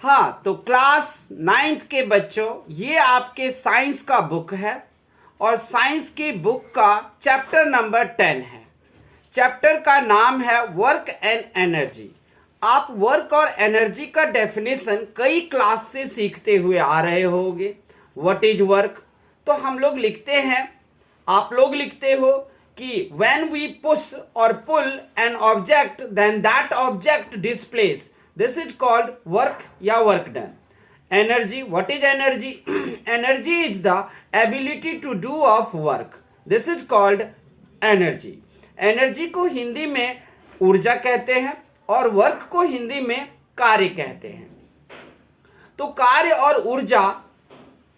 हाँ, तो class 9th के बच्चों, ये आपके साइंस का बुक है और साइंस की बुक का चैप्टर नंबर 10 है। चैप्टर का नाम है वर्क एंड एनर्जी। आप वर्क और एनर्जी का डेफिनेशन कई क्लास से सीखते हुए आ रहे होंगे। What is work? तो हम लोग लिखते हैं, आप लोग लिखते हो कि when we push or pull an object then that object displays, this is called work या work done. Energy, what is energy? Energy is the ability to do of work, this is called energy. Energy को हिंदी में ऊर्जा कहते हैं और work को हिंदी में कार्य कहते हैं। तो कार्य और ऊर्जा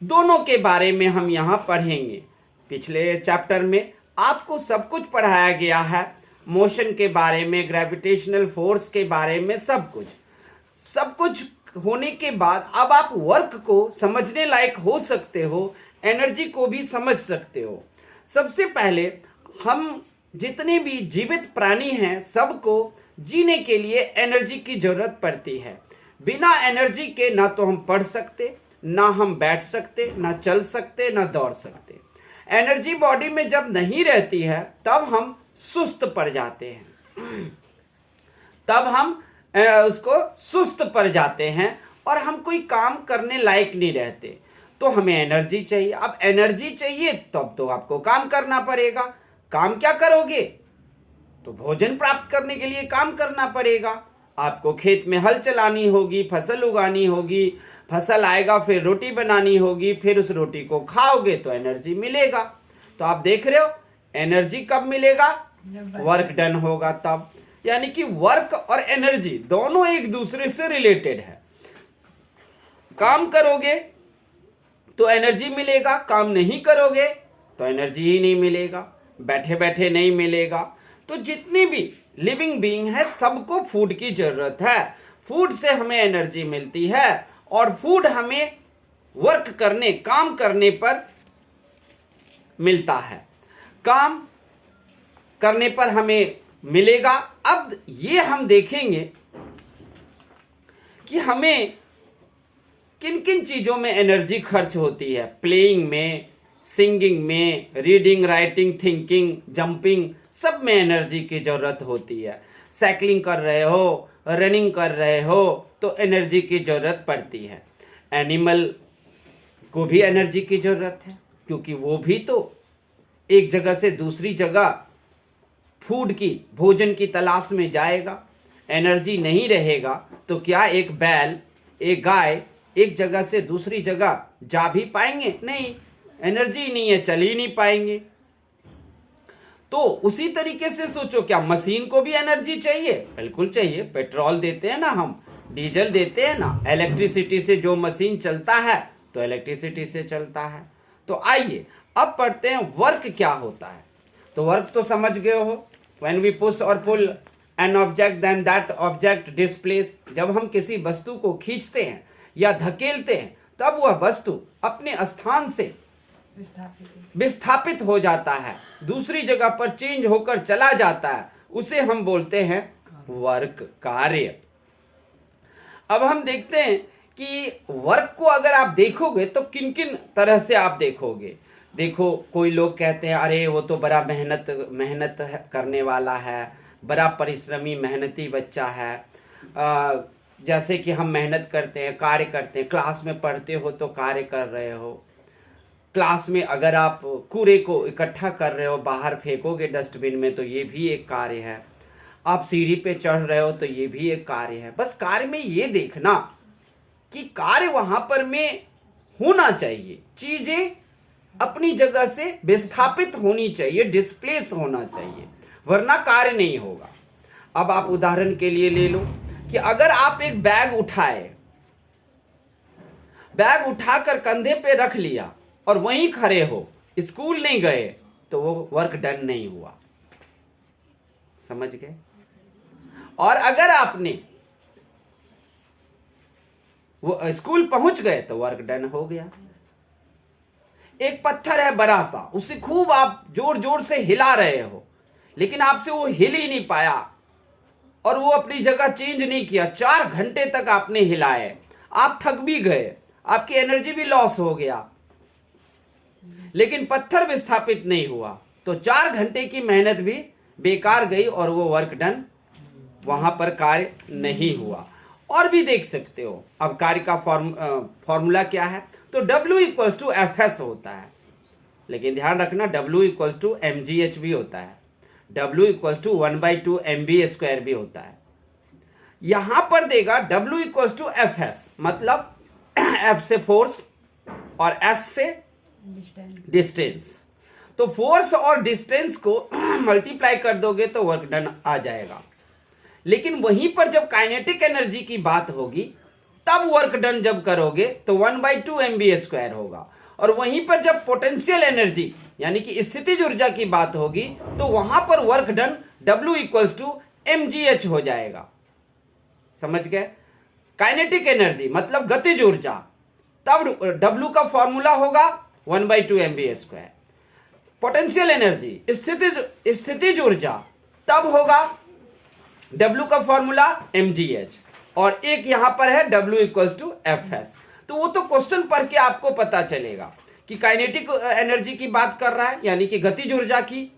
दोनों के बारे में हम यहाँ पढ़ेंगे। पिछले चैप्टर में आपको सब कुछ पढ़ाया गया है, मोशन के बारे में, ग्रेविटेशनल फोर्स के बारे में, सब कुछ होने के बाद अब आप वर्क को समझने लायक हो सकते हो, एनर्जी को भी समझ सकते हो। सबसे पहले हम जितने भी जीवित प्राणी हैं सबको जीने के लिए एनर्जी की जरूरत पड़ती है। बिना एनर्जी के ना तो हम पढ़ सकते, ना हम बैठ सकते, ना चल सकते, ना दौड़ सकते। एनर्जी बॉडी में जब नहीं रहती है तब हम सुस्त पड़ जाते हैं, तब हम उसको सुस्त पड़ जाते हैं और हम कोई काम करने लायक नहीं रहते। तो हमें एनर्जी चाहिए। अब एनर्जी चाहिए तब तो आपको काम करना पड़ेगा। काम क्या करोगे? तो भोजन प्राप्त करने के लिए काम करना पड़ेगा। आपको खेत में हल चलानी होगी, फसल उगानी होगी, फसल आएगा, फिर रोटी बनानी होगी, फिर उस रोटी को खाओगे तो एनर्जी मिलेगा। तो आप देख रहे हो एनर्जी कब मिलेगा? वर्क डन होगा तब। यानी कि वर्क और एनर्जी दोनों एक दूसरे से रिलेटेड है। काम करोगे तो एनर्जी मिलेगा, काम नहीं करोगे तो एनर्जी ही नहीं मिलेगा, बैठे बैठे नहीं मिलेगा। तो जितनी भी लिविंग बीइंग है सबको फूड की जरूरत है। फूड से हमें एनर्जी मिलती है और फूड हमें वर्क करने, काम करने पर मिलता है। काम करने पर हमें मिलेगा। अब ये हम देखेंगे कि हमें किन किन चीज़ों में एनर्जी खर्च होती है। प्लेइंग में, सिंगिंग में, रीडिंग, राइटिंग, थिंकिंग, जंपिंग, सब में एनर्जी की ज़रूरत होती है। साइकिलिंग कर रहे हो, रनिंग कर रहे हो तो एनर्जी की ज़रूरत पड़ती है। एनिमल को भी एनर्जी की ज़रूरत है क्योंकि वो भी तो एक जगह से दूसरी जगह फूड की, भोजन की तलाश में जाएगा। एनर्जी नहीं रहेगा तो क्या एक बैल, एक गाय एक जगह से दूसरी जगह जा भी पाएंगे? नहीं, एनर्जी नहीं है, चल ही नहीं पाएंगे। तो उसी तरीके से सोचो, क्या मशीन को भी एनर्जी चाहिए? बिल्कुल चाहिए। पेट्रोल देते हैं ना हम, डीजल देते हैं ना, इलेक्ट्रिसिटी से जो मशीन चलता है तो इलेक्ट्रिसिटी से चलता है। तो आइए अब पढ़ते हैं वर्क क्या होता है। तो वर्क तो समझ गए हो, व्हेन वी पुश और pull an object then that object displace. जब हम किसी वस्तु को खींचते हैं या धकेलते हैं तब वह वस्तु अपने स्थान से विस्थापित हो जाता है, दूसरी जगह पर चेंज होकर चला जाता है। उसे हम बोलते हैं वर्क, कार्य। अब हम देखते हैं कि वर्क को अगर आप देखोगे तो किन किन तरह से आप देखोगे। देखो, कोई लोग कहते हैं अरे वो तो बड़ा मेहनत करने वाला है, बड़ा परिश्रमी मेहनती बच्चा है। जैसे कि हम मेहनत करते हैं, कार्य करते हैं, क्लास में पढ़ते हो तो कार्य कर रहे हो। क्लास में अगर आप कूड़े को इकट्ठा कर रहे हो, बाहर फेंकोगे डस्टबिन में तो ये भी एक कार्य है। आप सीढ़ी पे चढ़ रहे हो तो ये भी एक कार्य है। बस कार्य में ये देखना कि कार्य वहां पर में होना चाहिए, चीजें अपनी जगह से विस्थापित होनी चाहिए, डिस्प्लेस होना चाहिए, वरना कार्य नहीं होगा। अब आप उदाहरण के लिए ले लो कि अगर आप एक बैग उठाए, बैग उठाकर कंधे पे रख लिया और वहीं खड़े हो, स्कूल नहीं गए, तो वो वर्क डन नहीं हुआ। समझ गए? और अगर आपने वो स्कूल पहुंच गए तो वर्क डन हो गया। एक पत्थर है बड़ा सा, उसे खूब आप जोर जोर से हिला रहे हो, लेकिन आपसे वो हिल ही नहीं पाया और वो अपनी जगह चेंज नहीं किया। 4 घंटे तक आपने हिलाए, आप थक भी गए, आपकी एनर्जी भी लॉस हो गया, लेकिन पत्थर विस्थापित नहीं हुआ, तो 4 घंटे की मेहनत भी बेकार गई और वो वर्क डन वहां पर कार्य नहीं हुआ। और भी देख सकते हो, अब कार्य का फॉर्मूला क्या है, तो W इक्वल्स टू FS होता है, लेकिन ध्यान रखना W इक्वल्स टू mgh भी होता है, W इक्वल्स टू 1/2 mv² भी होता है। यहां पर देगा W इक्वल्स टू FS, मतलब F से फोर्स और S से डिस्टेंस, तो फोर्स और डिस्टेंस को मल्टीप्लाई कर दोगे तो वर्क डन आ जाएगा। लेकिन वहीं पर जब काइनेटिक एनर्जी की बात होगी तब वर्क डन जब करोगे तो 1/2 mv² होगा, और वहीं पर जब पोटेंशियल एनर्जी यानी कि स्थितिज ऊर्जा की बात होगी तो वहां पर work done W equals to mgh हो जाएगा। समझ गए? काइनेटिक एनर्जी मतलब गतिज ऊर्जा, तब W का फॉर्मूला होगा 1/2 mv²। पोटेंशियल एनर्जी स्थितिज ऊर्जा, तब होगा W का फॉर्मूला mgh, और एक यहां पर है W इक्वल्स टू FS। तो वो तो क्वेश्चन पढ़ के आपको पता चलेगा कि काइनेटिक एनर्जी की बात कर रहा है यानी कि गतिज ऊर्जा की,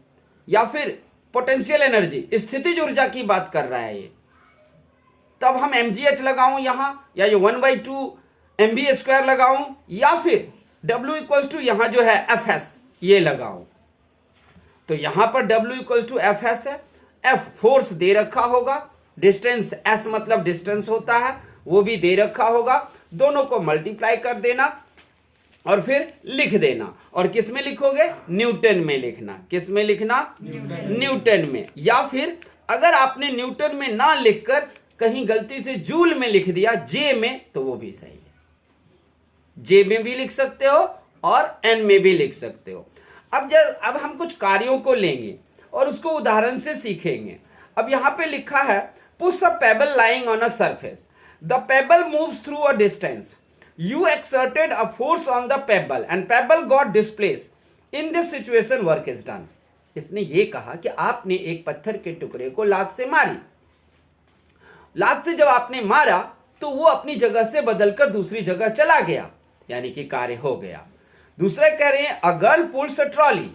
या फिर पोटेंशियल एनर्जी स्थितिज ऊर्जा की बात कर रहा है ये, तब हम mgh लगाऊं यहां, या ये 1/2 mv² लगाऊं, या फिर W इक्वल्स टू यहां जो है FS ये लगाऊं। तो यहां पर W इक्वल्स टू FS है, F फोर्स दे रखा होगा, डिस्टेंस S मतलब डिस्टेंस होता है वो भी दे रखा होगा, दोनों को मल्टीप्लाई कर देना और फिर लिख देना। और किस में लिखोगे? न्यूटन में लिखना। किस में लिखना? न्यूटन में। या फिर अगर आपने न्यूटन में ना लिखकर कहीं गलती से जूल में लिख दिया, जे में, तो वो भी सही है। जे में भी लिख सकते हो और एन में भी लिख सकते हो। अब हम कुछ कार्यों को लेंगे और उसको उदाहरण से सीखेंगे। अब यहां पे लिखा है push a payable lying on a surface, the payable moves through a distance, you exerted a force on the payable and payable got displaced, in this situation work is done. इसने ये कहा कि आपने एक पत्थर के टुकड़े को लात से मारी, लात से जब आपने मारा तो वो अपनी जगह से बदलकर दूसरी जगह चला गया, यानी कि कार्य हो गया। दूसरा कह रहे हैं a girl pools a trolley,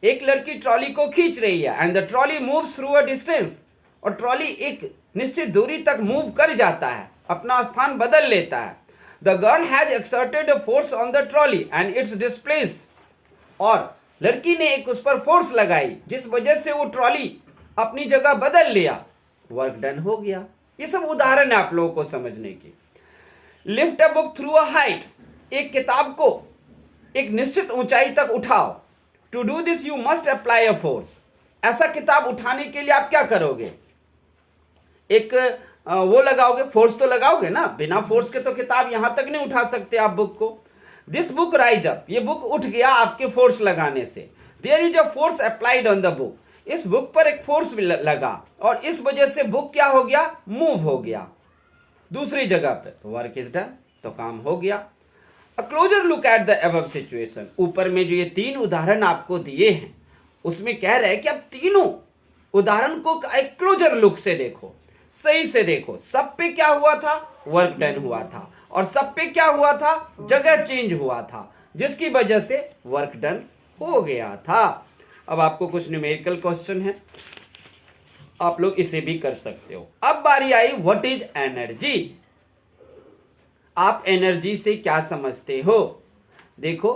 एक लड़की ट्रॉली को खींच रही है, and the trolley moves through a distance, और ट्रॉली एक निश्चित दूरी तक मूव कर जाता है, अपना स्थान बदल लेता है। The girl has exerted a force on the trolley and it's displace, और लड़की ने एक उस पर फोर्स लगाई जिस वजह से वो ट्रॉली अपनी जगह बदल लिया, वर्क डन हो गया। ये सब उदाहरण है आप लोगों को समझने की। Lift a book through a height, एक किताब को एक निश्चित ऊंचाई तक उठाओ, to do this you must apply a force, ऐसा किताब उठाने के लिए आप क्या करोगे? एक वो लगाओगे, फोर्स तो लगाओगे ना, बिना फोर्स के तो किताब यहां तक नहीं उठा सकते आप बुक को। दिस बुक राइज अप, ये बुक उठ गया आपके फोर्स लगाने से। There is a force applied on the book, इस बुक पर एक फोर्स लगा और इस वजह से बुक क्या हो गया? मूव हो गया दूसरी जगह पे, तो वर्क इज डन, तो काम हो गया। A closer look at the above situation, ऊपर में जो ये 3 उदाहरण आपको दिए हैं उसमें कह रहे हैं कि अब तीनों उदाहरण को एक क्लोजर लुक से देखो, सही से देखो। सब पे क्या हुआ था? वर्क डन हुआ था, और सब पे क्या हुआ था? जगह चेंज हुआ था, जिसकी वजह से वर्क डन हो गया था। अब आपको कुछ न्यूमेरिकल क्वेश्चन है, आप लोग इसे भी कर सकते हो। अब बारी आई व्हाट इज एनर्जी। आप एनर्जी से क्या समझते हो? देखो,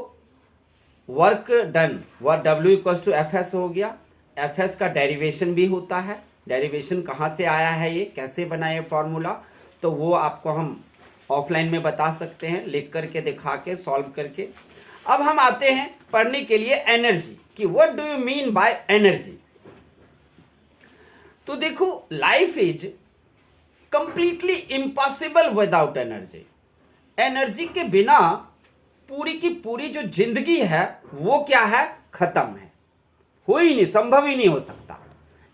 work done, work W equals to FS हो गया। FS का डेरिवेशन भी होता है, डेरिवेशन कहाँ से आया है, ये कैसे बना ये फॉर्मूला, तो वो आपको हम ऑफलाइन में बता सकते हैं, लिख करके दिखा के सॉल्व करके। अब हम आते हैं पढ़ने के लिए एनर्जी कि what do you mean by energy. तो देखो, life is completely impossible without energy. Energy के बिना पूरी की पूरी जो जिंदगी है वो क्या है? खत्म है, हो ही नहीं, संभव ही नहीं हो सकता।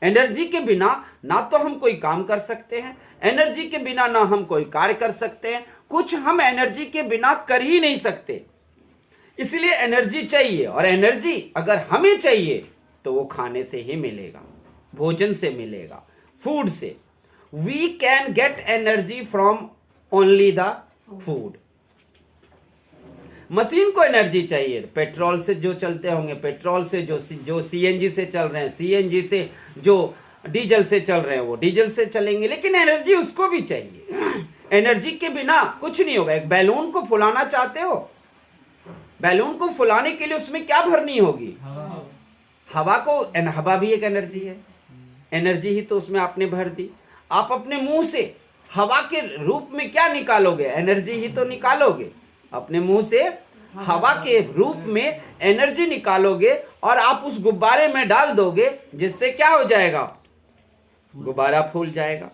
एनर्जी के बिना ना तो हम कोई काम कर सकते हैं, एनर्जी के बिना ना हम कोई कार्य कर सकते हैं, कुछ हम एनर्जी के बिना कर ही नहीं सकते। इसलिए एनर्जी चाहिए, और एनर्जी अगर हमें चाहिए तो वो खाने से ही मिलेगा, भोजन से मिलेगा, फूड से। We can get energy from only the food. Machine को एनर्जी चाहिए, पेट्रोल से जो चलते होंगे पेट्रोल से, जो सीएनजी से चल रहे हैं सीएनजी से, जो डीजल से चल रहे हैं वो डीजल से चलेंगे, लेकिन एनर्जी उसको भी चाहिए। एनर्जी के बिना कुछ नहीं होगा। एक बैलून को फुलाना चाहते हो, बैलून को फुलाने के लिए उसमें क्या भरनी होगी? हवा को। हवा भी एक एनर्जी है, एनर्जी ही तो उसमें आपने भर दी। आप अपने मुंह से हवा के रूप में क्या निकालोगे? एनर्जी ही तो निकालोगे। अपने मुंह से हवा के रूप में एनर्जी निकालोगे और आप उस गुब्बारे में डाल दोगे, जिससे क्या हो जाएगा? गुब्बारा फूल जाएगा।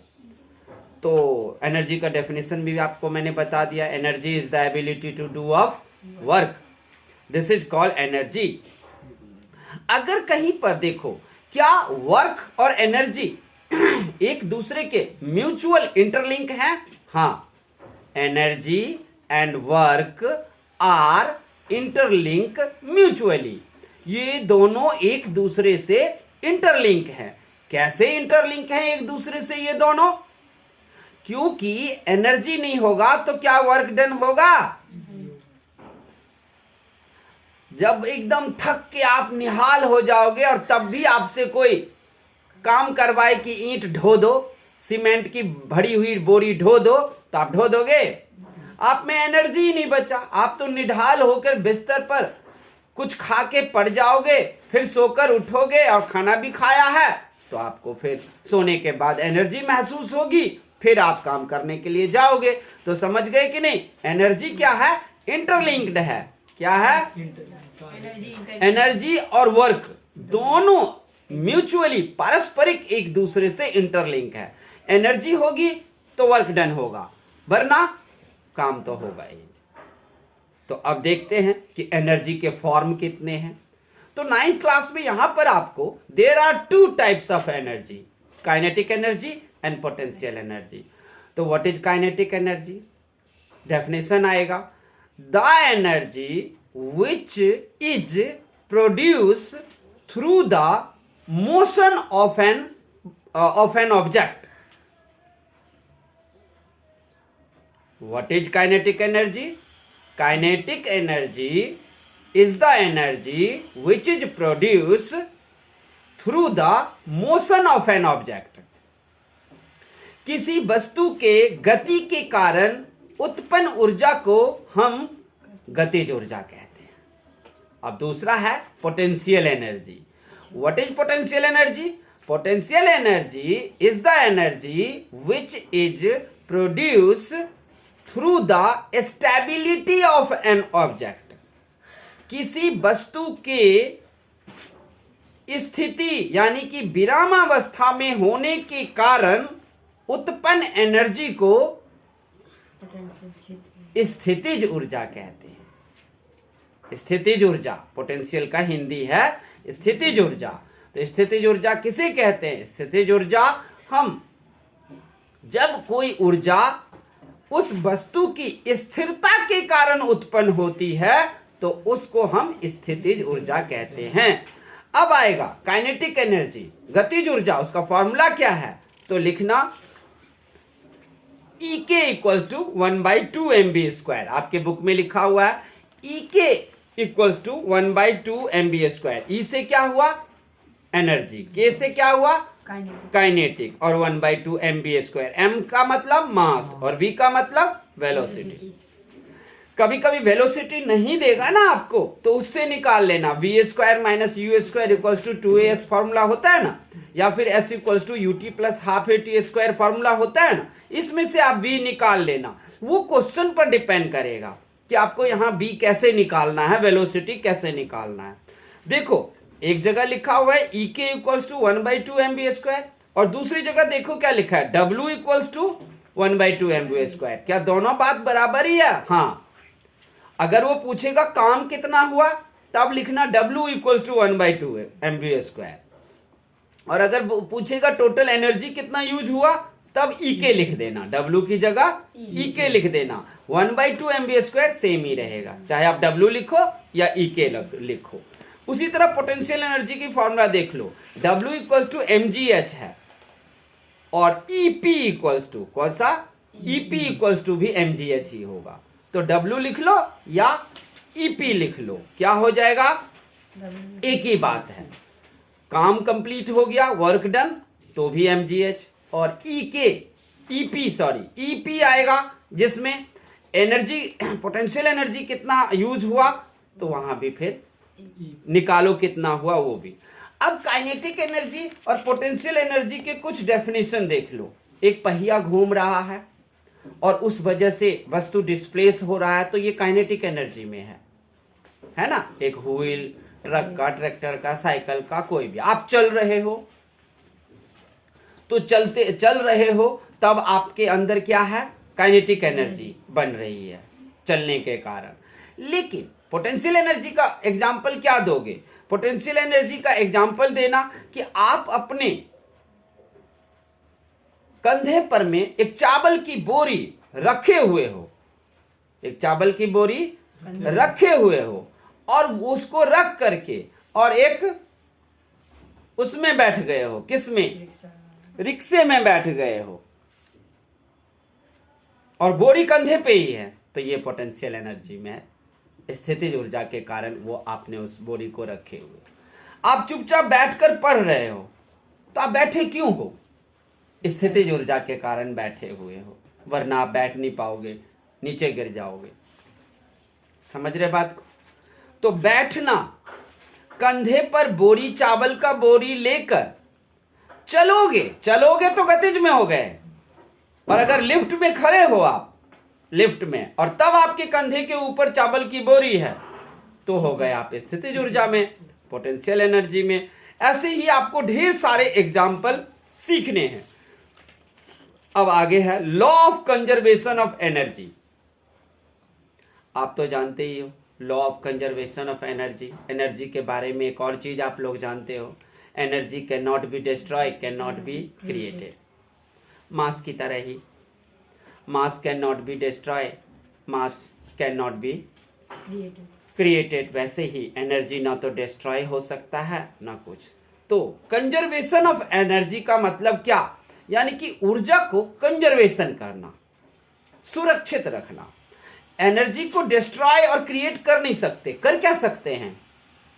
तो एनर्जी का डेफिनेशन भी आपको मैंने बता दिया। Energy is the ability to do of work, this is called energy. अगर कहीं पर देखो, क्या वर्क और एनर्जी एक दूसरे के म्यूचुअल इंटरलिंक हैं? हाँ, energy and work are interlink mutually. ये दोनों एक दूसरे से इंटरलिंक है। कैसे इंटरलिंक है एक दूसरे से ये दोनों? क्योंकि एनर्जी नहीं होगा तो क्या वर्क डन होगा? जब एकदम थक के आप निहाल हो जाओगे और तब भी आपसे कोई काम करवाए कि ईंट ढो दो, सीमेंट की भरी हुई बोरी ढो दो, तो आप ढो दोगे? आप में एनर्जी ही नहीं बचा। आप तो निढाल होकर बिस्तर पर कुछ खा के पड़ जाओगे, फिर सोकर उठोगे और खाना भी खाया है तो आपको फिर सोने के बाद एनर्जी महसूस होगी, फिर आप काम करने के लिए जाओगे। तो समझ गए कि नहीं? एनर्जी क्या है? इंटरलिंक्ड है। क्या है? एनर्जी और वर्क दोनों म्यूचुअली, पारस्परिक एक दूसरे से इंटरलिंक है। एनर्जी होगी तो वर्क डन होगा, वरना काम तो होगा ही। तो अब देखते हैं कि एनर्जी के फॉर्म कितने हैं। तो 9th क्लास में यहां पर आपको there are 2 types of energy, kinetic energy and potential energy. तो what is kinetic energy? Definition आएगा, the energy which is produced through the motion of an object. What is kinetic energy? Kinetic energy is the energy which is produced through the motion of an object. किसी वस्तु के गति के कारण उत्पन्न ऊर्जा को हम गतिज ऊर्जा कहते हैं। अब दूसरा है potential energy. What is potential energy? Potential energy is the energy which is produce through the stability of an object. किसी वस्तु के स्थिति यानी कि विरामावस्था में होने के कारण उत्पन्न एनर्जी को स्थितिज ऊर्जा कहते हैं। स्थितिज ऊर्जा, पोटेंशियल का हिंदी है स्थितिज ऊर्जा। तो स्थितिज ऊर्जा किसे कहते हैं? स्थितिज ऊर्जा हम जब कोई ऊर्जा उस वस्तु की स्थिरता के कारण उत्पन्न होती है तो उसको हम स्थितिज ऊर्जा कहते हैं। अब आएगा काइनेटिक एनर्जी, गतिज ऊर्जा। उसका फॉर्मूला क्या है? तो लिखना EK इक्वल्स टू 1/2 mv²। आपके बुक में लिखा हुआ है EK equals to 1/2 mv²। E से क्या हुआ? एनर्जी। K से क्या हुआ? काइनेटिक। और 1/2 mv²। M का मतलब मास और V का मतलब वेलोसिटी। कभी कभी वेलोसिटी नहीं देगा ना आपको, तो उससे निकाल लेना। v² minus u² equals to 2as formula होता है ना, या फिर s equals to ut plus half at² formula होता है ना, इसमें से आप v निकाल लेना। वो क्वेश्चन पर डिपेंड करेगा कि आपको यहाँ v कैसे निकालना है, वेलोसिटी कैसे निकालना है। देखो एक जगह लिखा हुआ है EK इक्वल्स टू 1/2 mv², और दूसरी जगह देखो क्या लिखा है W इक्वल्स टू 1/2 mv²। क्या दोनों बात बराबर ही है? हाँ। अगर वो पूछेगा काम कितना हुआ तब लिखना W इक्वल्स टू 1/2 mv², और अगर पूछेगा टोटल एनर्जी कितना यूज हुआ तब EK लिख देना, W की जगह EK लिख देना। 1/2 mv² सेम ही रहेगा, चाहे आप W लिखो या EK लिखो। उसी तरह पोटेंशियल एनर्जी की फॉर्मूला देख लो, W इक्वल्स टू mgh है और EP इक्वल्स टू कौन सा? EP इक्वल्स टू भी mgh ही होगा। तो W लिख लो या EP लिख लो, क्या हो जाएगा, एक ही बात है। काम कंप्लीट हो गया, वर्क डन, तो भी mgh। और EP आएगा जिसमें एनर्जी, पोटेंशियल एनर्जी कितना यूज हुआ, तो वहां भी फिर निकालो कितना हुआ वो भी। अब काइनेटिक एनर्जी और पोटेंशियल एनर्जी के कुछ डेफिनेशन देख लो। एक पहिया घूम रहा है और उस वजह से वस्तु डिस्प्लेस हो रहा है, तो ये काइनेटिक एनर्जी में है ना। एक व्हील, ट्रक का, ट्रैक्टर का, साइकिल का, कोई भी, आप चल रहे हो, तो चल रहे हो तब आपके अंदर क्या है, काइनेटिक एनर्जी बन रही है चलने के कारण। लेकिन पोटेंशियल एनर्जी का एग्जाम्पल क्या दोगे, पोटेंशियल एनर्जी का एग्जाम्पल देना कि आप अपने कंधे पर में एक चावल की बोरी रखे हुए हो, एक चावल की बोरी रखे हुए हो, और उसको रख करके और एक उसमें बैठ गए हो, किसमें, रिक्शे में बैठ गए हो, और बोरी कंधे पे ही है, तो ये पोटेंशियल एनर्जी में है। स्थितिज ऊर्जा के कारण वो आपने उस बोरी को रखे हुए। आप चुपचाप बैठकर पढ़ रहे हो, तो आप बैठे क्यों हो, स्थितिज ऊर्जा के कारण बैठे हुए हो, वरना आप बैठ नहीं पाओगे, नीचे गिर जाओगे। समझ रहे बात को। तो बैठना, कंधे पर बोरी, चावल का बोरी लेकर चलोगे तो गतिज में हो गए। और अगर लिफ्ट में खड़े हो आप, लिफ्ट में, और तब आपके कंधे के ऊपर चावल की बोरी है, तो हो गए आप स्थितिज ऊर्जा में, पोटेंशियल एनर्जी में। ऐसे ही आपको ढेर सारे एग्जाम्पल सीखने हैं। अब आगे है law of conservation of energy. आप तो जानते ही हो law of conservation of energy. Energy के बारे में एक और चीज आप लोग जानते हो, energy can not be destroy, can not be created. Mass की तरह ही, mass can not be destroy, mass can not be created. वैसे ही एनर्जी ना तो डिस्ट्रॉय हो सकता है ना कुछ। तो कंजर्वेशन ऑफ एनर्जी का मतलब क्या, यानी कि ऊर्जा को कंजर्वेशन करना, सुरक्षित रखना। एनर्जी को डिस्ट्रॉय और क्रिएट कर नहीं सकते, कर क्या सकते हैं,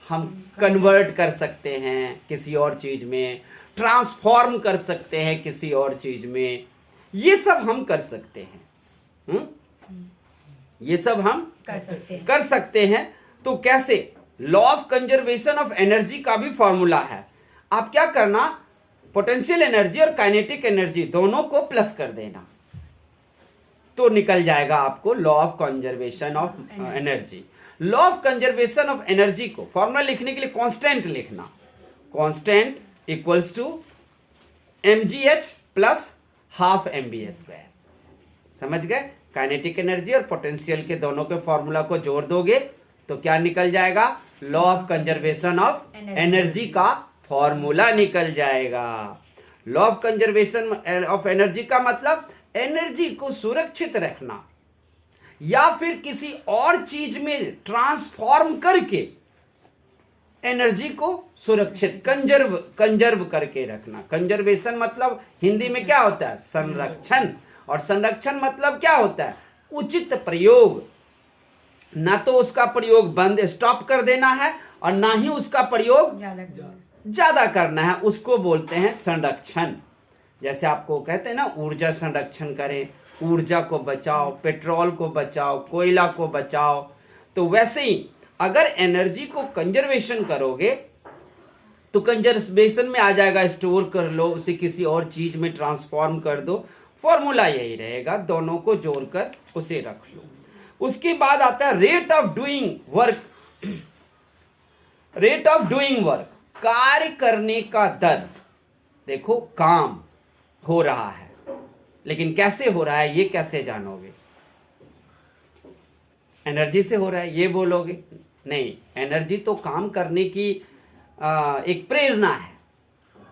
हम कन्वर्ट कर सकते हैं किसी और चीज में, ट्रांसफॉर्म कर सकते हैं किसी और चीज में, ये सब हम कर सकते हैं। ये सब हम कर सकते हैं। तो कैसे, law of conservation of energy का भी फॉर्मूला है। आप क्या करना, पोटेंशियल एनर्जी और काइनेटिक एनर्जी दोनों को प्लस कर देना, तो निकल जाएगा आपको law of conservation of energy. Law of conservation of energy को फॉर्मूला लिखने के लिए कांस्टेंट लिखना, constant equals to mgh plus half mv²। समझ गए, काइनेटिक एनर्जी और पोटेंशियल के दोनों के फॉर्मूला को जोड़ दोगे तो क्या निकल जाएगा, law of conservation of energy का फॉर्मूला निकल जाएगा। Law of conservation of energy का मतलब एनर्जी को सुरक्षित रखना या फिर किसी और चीज में ट्रांसफॉर्म करके एनर्जी को सुरक्षित, कंजर्व करके रखना। कंजर्वेशन मतलब हिंदी में क्या होता है, संरक्षण। और संरक्षण मतलब क्या होता है, उचित प्रयोग। ना तो उसका प्रयोग बंद, स्टॉप कर देना है, और ना ही उसका प्रयोग ज्यादा करना है, उसको बोलते हैं संरक्षण। जैसे आपको कहते हैं ना, ऊर्जा संरक्षण करें, ऊर्जा को बचाओ, पेट्रोल को बचाओ, कोयला को बचाओ। तो वैसे ही अगर एनर्जी को कंजर्वेशन करोगे तो कंजर्वेशन में आ जाएगा स्टोर कर लो, उसे किसी और चीज में ट्रांसफॉर्म कर दो। फॉर्मूला यही रहेगा, दोनों को जोड़कर उसे रख लो। उसके बाद आता है rate of doing work. Rate of doing work, कार्य करने का दर। देखो काम हो रहा है, लेकिन कैसे हो रहा है ये कैसे जानोगे, एनर्जी से हो रहा है ये बोलोगे नहीं। एनर्जी तो काम करने की एक प्रेरणा है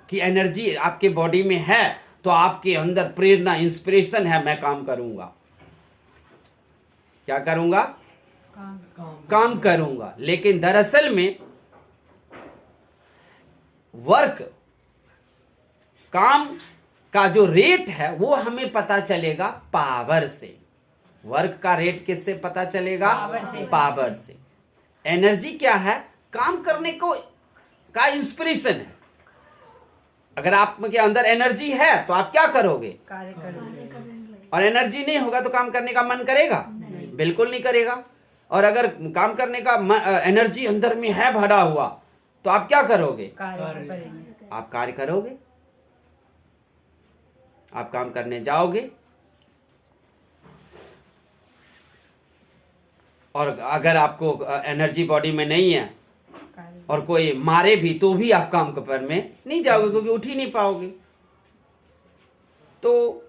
कि एनर्जी आपके बॉडी में है, तो आपके अंदर प्रेरणा, इंस्पिरेशन है, मैं काम करूंगा। क्या करूंगा, काम करूंगा। लेकिन दरअसल में वर्क, काम का जो रेट है वो हमें पता चलेगा पावर से। वर्क का रेट किससे पता चलेगा? पावर से। एनर्जी क्या है? काम करने को का इंस्पिरेशन है। अगर आप के अंदर एनर्जी है तो आप क्या करोगे? कार्य करेंगे। और एनर्जी नहीं होगा तो काम करने का मन करेगा? बिल्कुल नहीं करेगा। और अगर काम करने का एनर्जी अंदर में है भरा हुआ तो आप क्या करोगे? कार्य करेंगे। आप कार्य करोगे, आप काम करने जाओगे। और अगर आपको एनर्जी बॉडी में नहीं है और कोई मारे भी तो भी आप काम पर में नहीं जाओगे, क्योंकि उठ ही नहीं पाओगे। तो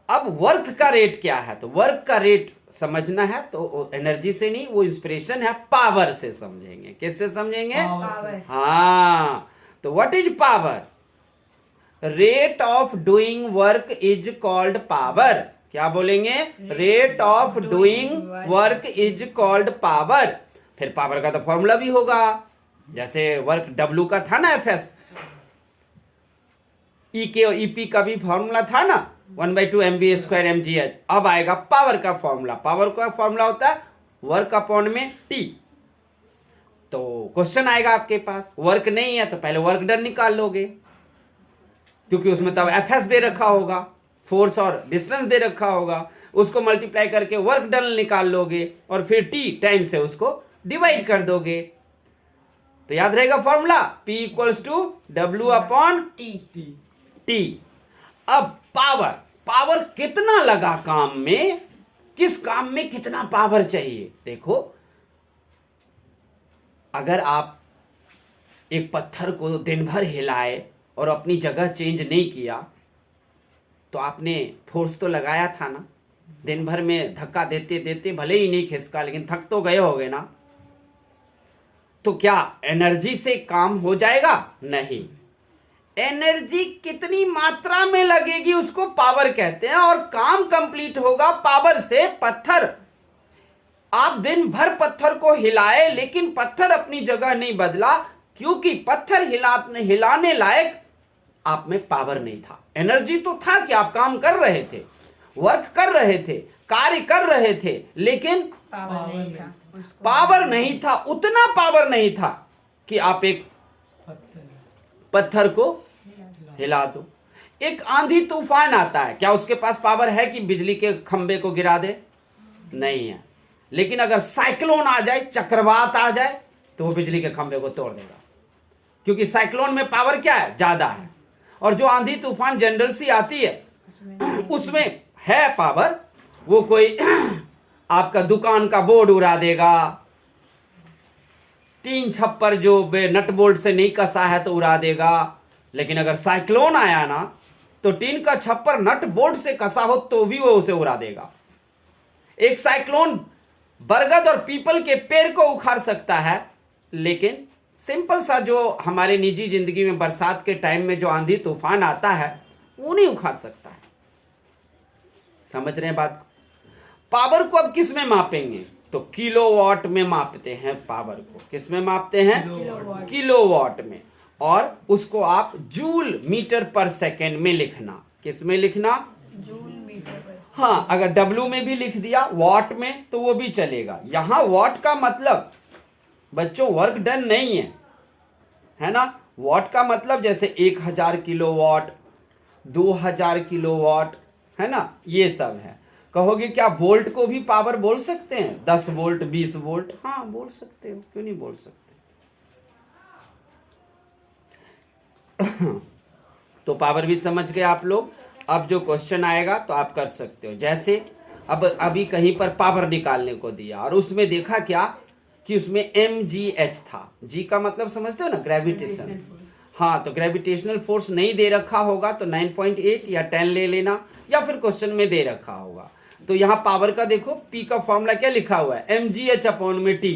अब वर्क का रेट क्या है? तो वर्क का रेट समझना है तो एनर्जी से नहीं, वो इंस्पिरेशन है पावर से समझेंगे। किससे समझेंगे? पावर। हाँ, तो what is power? Rate of doing work is called power. क्या बोलेंगे? Rate of doing work is called power. फिर पावर का तो फॉर्मूला भी होगा, जैसे वर्क डब्ल्यू का था ना, एफएस। ई के और ईपी का भी फॉर्मूला था ना, 1/2 mv² mgh। अब आएगा पावर का फॉर्मूला। पावर का फॉर्मूला होता है वर्क अपॉन में टी। तो क्वेश्चन आएगा आपके पास, वर्क नहीं है तो पहले वर्क डन निकाल लोगे, क्योंकि उसमें तब एफएस दे रखा होगा, फोर्स और डिस्टेंस दे रखा होगा। उसको मल्टीप्लाई करके वर्क डन निकाल लोगे और फिर टी टाइम से उसको डिवाइड कर दोगे। तो याद रहेगा formula, P = W upon T. अब पावर, पावर कितना लगा काम में, किस काम में कितना पावर चाहिए? देखो, अगर आप एक पत्थर को दिन भर हिलाए और अपनी जगह चेंज नहीं किया तो आपने फोर्स तो लगाया था ना। दिन भर में धक्का देते देते भले ही नहीं खिसका, लेकिन थक तो गए होगे ना। तो क्या एनर्जी से काम हो जाएगा? नहीं। एनर्जी कितनी मात्रा में लगेगी उसको पावर कहते हैं, और काम कंप्लीट होगा पावर से। पत्थर, आप दिन भर पत्थर को हिलाए लेकिन पत्थर अपनी जगह नहीं बदला, क्योंकि पत्थर हिलाने लायक आप में पावर नहीं था। एनर्जी तो था कि आप काम कर रहे थे, वर्क कर रहे थे, कार्य कर रहे थे, लेकिन पावर नहीं था। उतना पावर नहीं था कि आप एक पत्थर को हिला दो। एक आंधी तूफान आता है, क्या उसके पास पावर है कि बिजली के खंबे को गिरा दे? नहीं है। लेकिन अगर साइक्लोन आ जाए, चक्रवात आ जाए, तो वो बिजली के खंबे को तोड़ देगा, क्योंकि साइक्लोन में पावर क्या है? ज्यादा है। और जो आंधी तूफान जनरल सी आती है उसमें है पावर। वो कोई आपका दुकान का बोर्ड उड़ा देगा, टीन छप्पर जो नट बोल्ट से नहीं कसा है तो उड़ा देगा। लेकिन अगर साइक्लोन आया ना, तो टीन का छप्पर नट बोल्ट से कसा हो तो भी वो उसे उड़ा देगा। एक साइक्लोन बरगद और पीपल के पेड़ को उखाड़ सकता है, लेकिन सिंपल सा जो हमारे निजी जिंदगी में बरसात के टाइम में जो आंधी तूफान आता है वो नहीं उखाड़ सकता है। समझ रहे हैं बात को? पावर को अब किस में मापेंगे? तो किलोवाट में मापते हैं पावर को। किस में मापते हैं? किलोवाट में। और उसको आप जूल मीटर पर सेकेंड में लिखना। किस में लिखना? जूल मीटर पर। हाँ, अगर डब्ल्यू में भी लिख दिया वॉट में तो वो भी चलेगा। यहां वॉट का मतलब बच्चों वर्क डन नहीं है ना। वॉट का मतलब जैसे 1000 किलोवाट, 2000 किलोवाट, है ना, ये सब है। कहोगे क्या वोल्ट को भी पावर बोल सकते हैं? 10 वोल्ट, 20 वोल्ट? हाँ, बोल सकते हो, क्यों नहीं बोल सकते। तो पावर भी समझ गए आप लोग। अब जो क्वेश्चन आएगा तो आप कर सकते हो। जैसे अब अभी कहीं पर पावर निकालने को दिया और उसमें देखा क्या कि उसमें mgh था। g का मतलब समझते हो ना, ग्रेविटेशन। हाँ, तो ग्रेविटेशनल फोर्स नहीं दे रखा होगा तो 9.8 या 10 ले लेना, या फिर क्वेश्चन में दे रखा होगा। तो यहाँ पावर का देखो, p का फॉर्मूला क्या लिखा हुआ है? mgh अपॉन में t।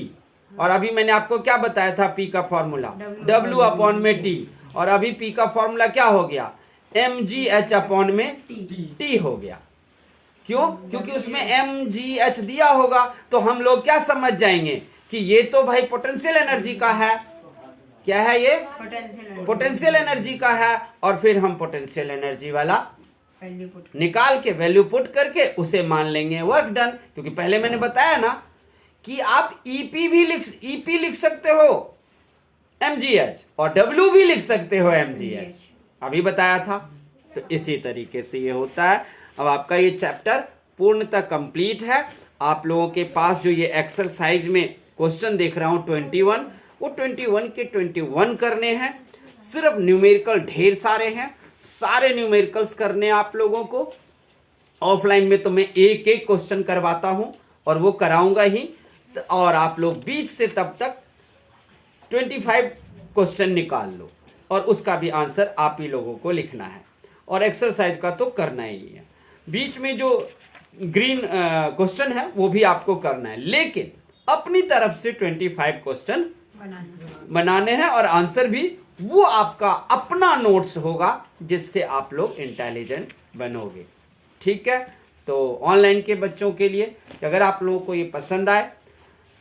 और अभी मैंने आपको क्या बताया था? p का फॉर्मूला w अपॉन में t। और अभी p का फॉर्मूला क्या हो गया? mgh अपॉन में t हो गया। क्यों? क्योंकि उसमें mgh दिया होगा तो हम लोग क्या समझ जाएंगे कि ये तो भाई पोटेंशियल एनर्जी का है। क्या है ये? पोटेंशियल पोटेंशियल एनर्जी का है। और फिर हम पोटेंशियल एनर्जी वाला वैल्यू पुट निकाल के वैल्यू पुट करके उसे मान लेंगे वर्क डन। क्योंकि पहले मैंने बताया ना कि आप ईपी लिख सकते हो mgh और W भी लिख सकते हो mgh, अभी बताया था। तो इसी तरीके से ये होता है। अब आपका ये चैप्टर पूर्णतः कंप्लीट है। आप लोगों के पास जो ये एक्सरसाइज में क्वेश्चन देख रहा हूं 21, वो 21 के 21 करने हैं। सिर्फ न्यूमेरिकल ढेर सारे हैं, सारे न्यूमेरिकल्स करने हैं आप लोगों को। ऑफलाइन में तो मैं एक एक क्वेश्चन करवाता हूं और वो कराऊंगा ही। और आप लोग बीच से तब तक 25 क्वेश्चन निकाल लो और उसका भी आंसर आप ही लोगों को लिखना है। और एक्सरसाइज का तो करना ही है। बीच में जो ग्रीन क्वेश्चन है वो भी आपको करना है, लेकिन अपनी तरफ से 25 क्वेश्चन बनाने हैं और आंसर भी वो आपका अपना नोट्स होगा, जिससे आप लोग इंटेलिजेंट बनोगे। ठीक है, तो ऑनलाइन के बच्चों के लिए अगर आप लोगों को ये पसंद आए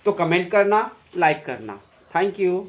तो कमेंट करना, लाइक करना। Thank you.